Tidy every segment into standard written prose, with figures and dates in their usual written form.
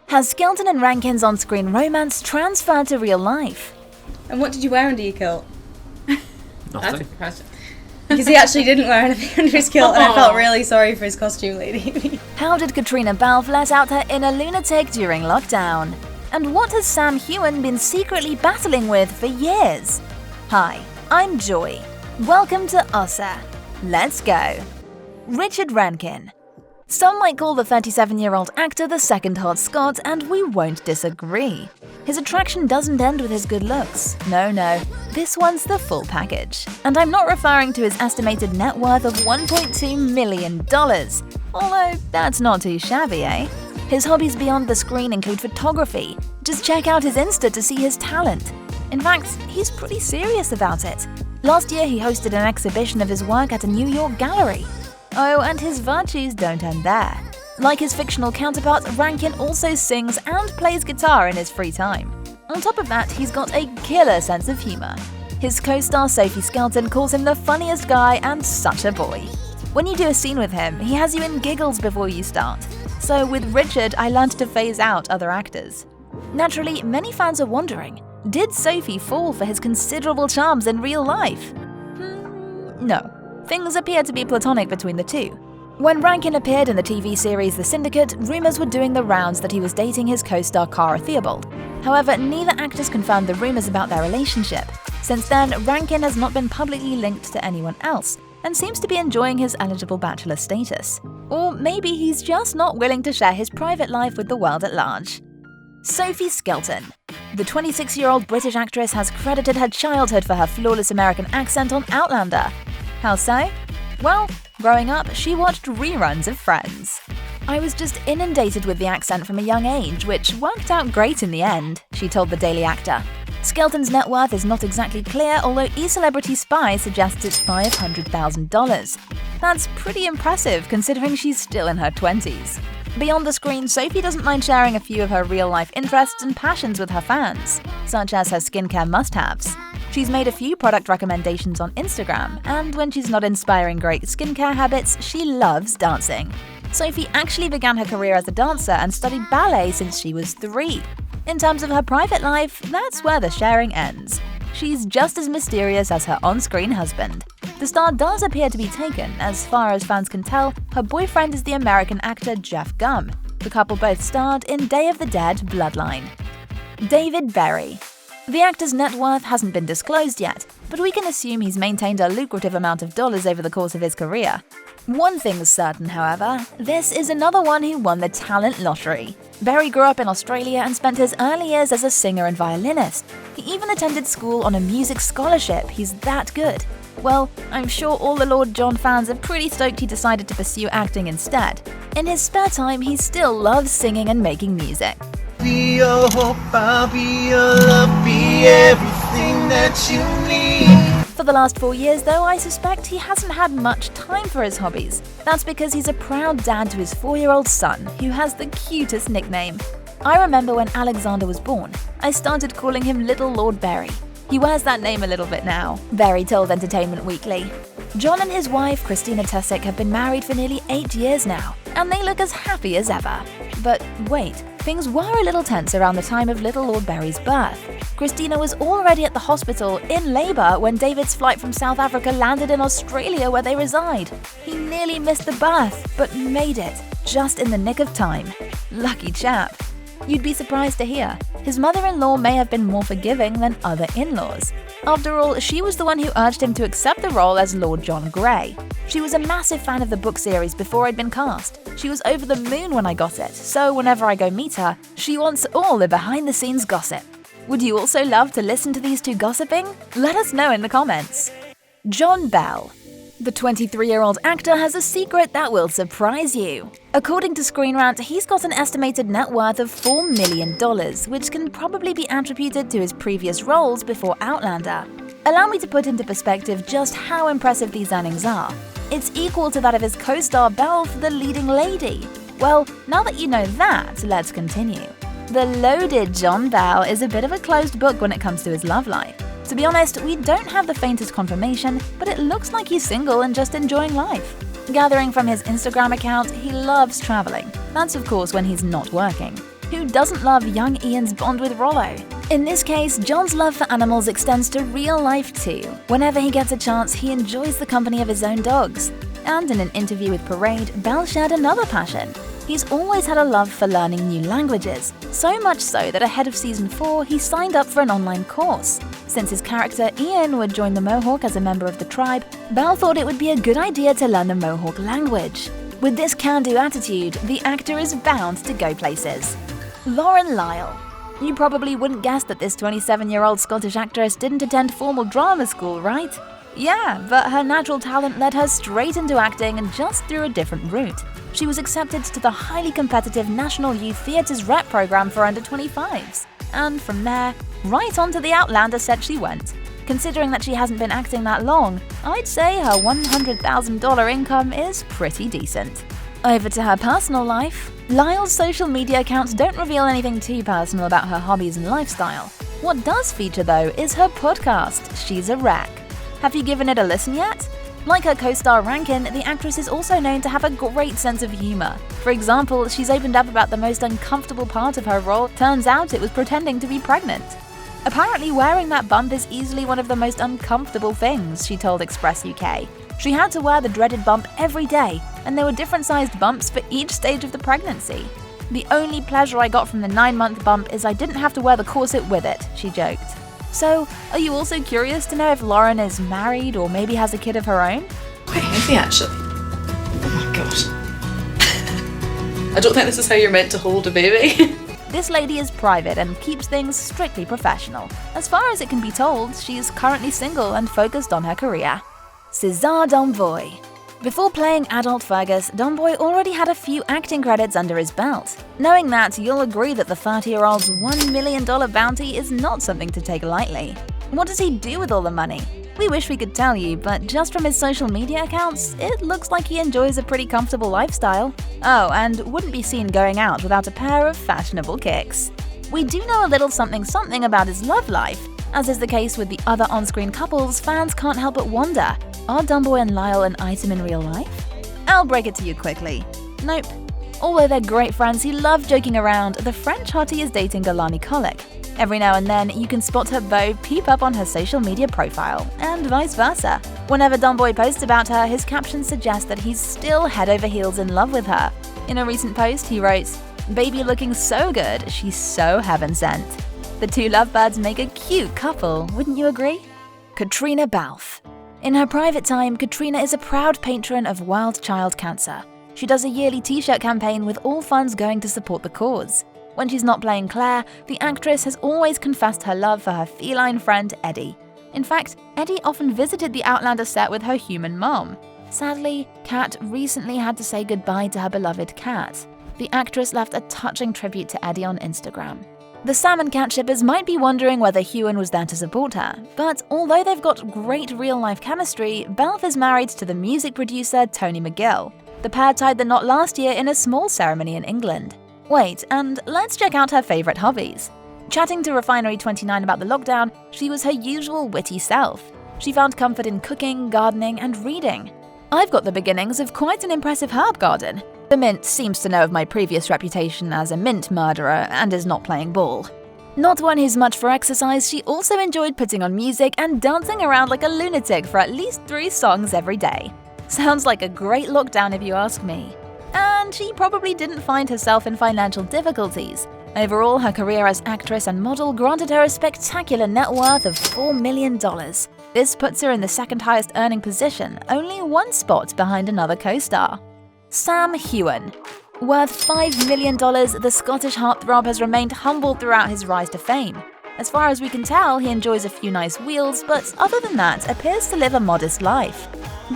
Has Skelton and Rankin's on-screen romance transferred to real life? And what did you wear under your kilt? Nothing. That's because he actually didn't wear anything under his kilt, and I felt really sorry for his costume lady. How did Katrina Balf let out her inner lunatic during lockdown? And what has Sam Heughan been secretly battling with for years? Hi, I'm Joy. Welcome to OSSA. Let's go. Richard Rankin. Some might call the 37-year-old actor the second hot Scot, and we won't disagree. His attraction doesn't end with his good looks. No, this one's the full package. And I'm not referring to his estimated net worth of $1.2 million. Although, that's not too shabby, eh? His hobbies beyond the screen include photography. Just check out his Insta to see his talent. In fact, he's pretty serious about it. Last year, he hosted an exhibition of his work at a New York gallery. Oh, and his virtues don't end there. Like his fictional counterpart, Rankin also sings and plays guitar in his free time. On top of that, he's got a killer sense of humor. His co-star Sophie Skelton calls him the funniest guy and such a boy. When you do a scene with him, he has you in giggles before you start. So with Richard, I learned to phase out other actors. Naturally, many fans are wondering, did Sophie fall for his considerable charms in real life? No. Things appear to be platonic between the two. When Rankin appeared in the TV series The Syndicate, rumors were doing the rounds that he was dating his co-star Cara Theobald. However, neither actress confirmed the rumors about their relationship. Since then, Rankin has not been publicly linked to anyone else and seems to be enjoying his eligible bachelor status. Or maybe he's just not willing to share his private life with the world at large. Sophie Skelton. The 26-year-old British actress has credited her childhood for her flawless American accent on Outlander. How so? Well, growing up, she watched reruns of Friends. I was just inundated with the accent from a young age, which worked out great in the end, she told the Daily Actor. Skelton's net worth is not exactly clear, although eCelebrity Spy suggests it's $500,000. That's pretty impressive considering she's still in her 20s. Beyond the screen, Sophie doesn't mind sharing a few of her real-life interests and passions with her fans, such as her skincare must-haves. She's made a few product recommendations on Instagram, and when she's not inspiring great skincare habits, she loves dancing. Sophie actually began her career as a dancer and studied ballet since she was 3. In terms of her private life, that's where the sharing ends. She's just as mysterious as her on-screen husband. The star does appear to be taken. As far as fans can tell, her boyfriend is the American actor Jeff Gum. The couple both starred in Day of the Dead: Bloodline. David Berry. The actor's net worth hasn't been disclosed yet, but we can assume he's maintained a lucrative amount of dollars over the course of his career. One thing's certain, however, this is another one who won the talent lottery. Berry grew up in Australia and spent his early years as a singer and violinist. He even attended school on a music scholarship, he's that good. Well, I'm sure all the Lord John fans are pretty stoked he decided to pursue acting instead. In his spare time, he still loves singing and making music. Be your hope, I'll be your love, be everything that you need. For the last 4 years, though, I suspect he hasn't had much time for his hobbies. That's because he's a proud dad to his 4-year-old son, who has the cutest nickname. I remember when Alexander was born, I started calling him Little Lord Berry. He wears that name a little bit now, Berry told Entertainment Weekly. John and his wife, Christina Tessick, have been married for nearly 8 years now, and they look as happy as ever. But wait, things were a little tense around the time of Little Lord Berry's birth. Christina was already at the hospital in labor when David's flight from South Africa landed in Australia where they reside. He nearly missed the birth, but made it, just in the nick of time. Lucky chap. You'd be surprised to hear, his mother-in-law may have been more forgiving than other in-laws. After all, she was the one who urged him to accept the role as Lord John Grey. She was a massive fan of the book series before I'd been cast. She was over the moon when I got it, so whenever I go meet her, she wants all the behind-the-scenes gossip. Would you also love to listen to these two gossiping? Let us know in the comments. John Bell. The 23-year-old actor has a secret that will surprise you. According to Screen Rant, he's got an estimated net worth of $4 million, which can probably be attributed to his previous roles before Outlander. Allow me to put into perspective just how impressive these earnings are. It's equal to that of his co-star Balf, the leading lady. Well, now that you know that, let's continue. The loaded John Bell is a bit of a closed book when it comes to his love life. To be honest, we don't have the faintest confirmation, but it looks like he's single and just enjoying life. Gathering from his Instagram account, he loves traveling. That's of course when he's not working. Who doesn't love young Ian's bond with Rollo? In this case, John's love for animals extends to real life too. Whenever he gets a chance, he enjoys the company of his own dogs. And in an interview with Parade, Belle shared another passion. He's always had a love for learning new languages, so much so that ahead of season 4, he signed up for an online course. Since his character Ian would join the Mohawk as a member of the tribe, Belle thought it would be a good idea to learn the Mohawk language. With this can-do attitude, the actor is bound to go places. Lauren Lyle. You probably wouldn't guess that this 27-year-old Scottish actress didn't attend formal drama school, right? Yeah, but her natural talent led her straight into acting and just through a different route. She was accepted to the highly competitive National Youth Theatre's rep program for under 25s. And from there, right onto the Outlander set she went. Considering that she hasn't been acting that long, I'd say her $100,000 income is pretty decent. Over to her personal life. Lyle's social media accounts don't reveal anything too personal about her hobbies and lifestyle. What does feature though is her podcast, She's a Wreck. Have you given it a listen yet? Like her co-star Rankin, the actress is also known to have a great sense of humor. For example, she's opened up about the most uncomfortable part of her role. Turns out it was pretending to be pregnant. Apparently wearing that bump is easily one of the most uncomfortable things, she told Express UK. She had to wear the dreaded bump every day, and there were different sized bumps for each stage of the pregnancy. The only pleasure I got from the 9-month bump is I didn't have to wear the corset with it, she joked. So, are you also curious to know if Lauren is married or maybe has a kid of her own? Quite heavy, actually. Oh my gosh. I don't think this is how you're meant to hold a baby. This lady is private and keeps things strictly professional. As far as it can be told, she is currently single and focused on her career. Cesar Domboy. Before playing adult Fergus, Domboy already had a few acting credits under his belt. Knowing that, you'll agree that the 30-year-old's $1 million bounty is not something to take lightly. What does he do with all the money? We wish we could tell you, but just from his social media accounts, it looks like he enjoys a pretty comfortable lifestyle. Oh, and wouldn't be seen going out without a pair of fashionable kicks. We do know a little something about his love life. As is the case with the other on-screen couples, fans can't help but wonder, are Domboy and Lyle an item in real life? I'll break it to you quickly. Nope. Although they're great friends who love joking around, the French hottie is dating Galani Colic. Every now and then, you can spot her beau peep up on her social media profile, and vice versa. Whenever Domboy posts about her, his captions suggest that he's still head over heels in love with her. In a recent post, he wrote, "Baby looking so good, she's so heaven sent." The two lovebirds make a cute couple, wouldn't you agree? Katrina Balf. In her private time, Katrina is a proud patron of Wild Child Cancer. She does a yearly t-shirt campaign with all funds going to support the cause. When she's not playing Claire, the actress has always confessed her love for her feline friend Eddie. In fact, Eddie often visited the Outlander set with her human mom. Sadly, Kat recently had to say goodbye to her beloved cat. The actress left a touching tribute to Eddie on Instagram. The Sam and Kat shippers might be wondering whether Heughan was there to support her, but although they've got great real-life chemistry, Balfe is married to the music producer Tony McGill. The pair tied the knot last year in a small ceremony in England. Wait, and let's check out her favourite hobbies. Chatting to Refinery29 about the lockdown, she was her usual witty self. She found comfort in cooking, gardening, and reading. I've got the beginnings of quite an impressive herb garden. The Mint seems to know of my previous reputation as a mint murderer and is not playing ball. Not one who's much for exercise, she also enjoyed putting on music and dancing around like a lunatic for at least 3 songs every day. Sounds like a great lockdown if you ask me. And she probably didn't find herself in financial difficulties. Overall, her career as actress and model granted her a spectacular net worth of $4 million. This puts her in the second highest earning position, only 1 spot behind another co-star. Sam Heughan. Worth $5 million, the Scottish heartthrob has remained humble throughout his rise to fame. As far as we can tell, he enjoys a few nice wheels, but other than that, appears to live a modest life.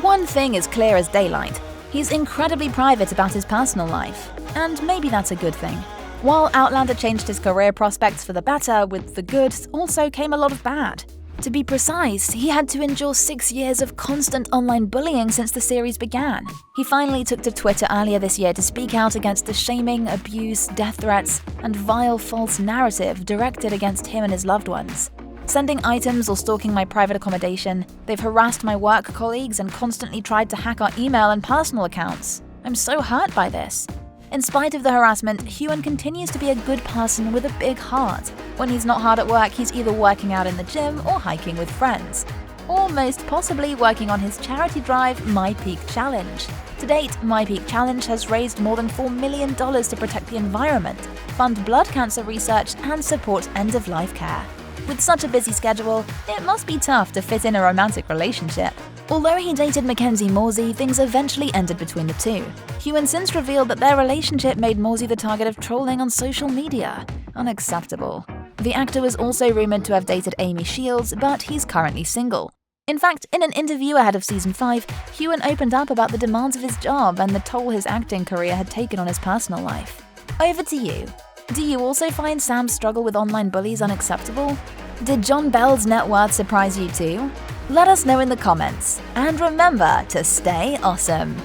One thing is clear as daylight. He's incredibly private about his personal life, and maybe that's a good thing. While Outlander changed his career prospects for the better, with the good also came a lot of bad. To be precise, he had to endure 6 years of constant online bullying since the series began. He finally took to Twitter earlier this year to speak out against the shaming, abuse, death threats, and vile false narrative directed against him and his loved ones. Sending items or stalking my private accommodation, they've harassed my work colleagues and constantly tried to hack our email and personal accounts. I'm so hurt by this. In spite of the harassment, Heughan continues to be a good person with a big heart. When he's not hard at work, he's either working out in the gym or hiking with friends. Or most possibly working on his charity drive, My Peak Challenge. To date, My Peak Challenge has raised more than $4 million to protect the environment, fund blood cancer research, and support end-of-life care. With such a busy schedule, it must be tough to fit in a romantic relationship. Although he dated Mackenzie Morsey, things eventually ended between the two. Heughan since revealed that their relationship made Morsey the target of trolling on social media. Unacceptable. The actor was also rumored to have dated Amy Shields, but he's currently single. In fact, in an interview ahead of season 5, Heughan opened up about the demands of his job and the toll his acting career had taken on his personal life. Over to you. Do you also find Sam's struggle with online bullies unacceptable? Did John Bell's net worth surprise you too? Let us know in the comments. And remember to stay awesome.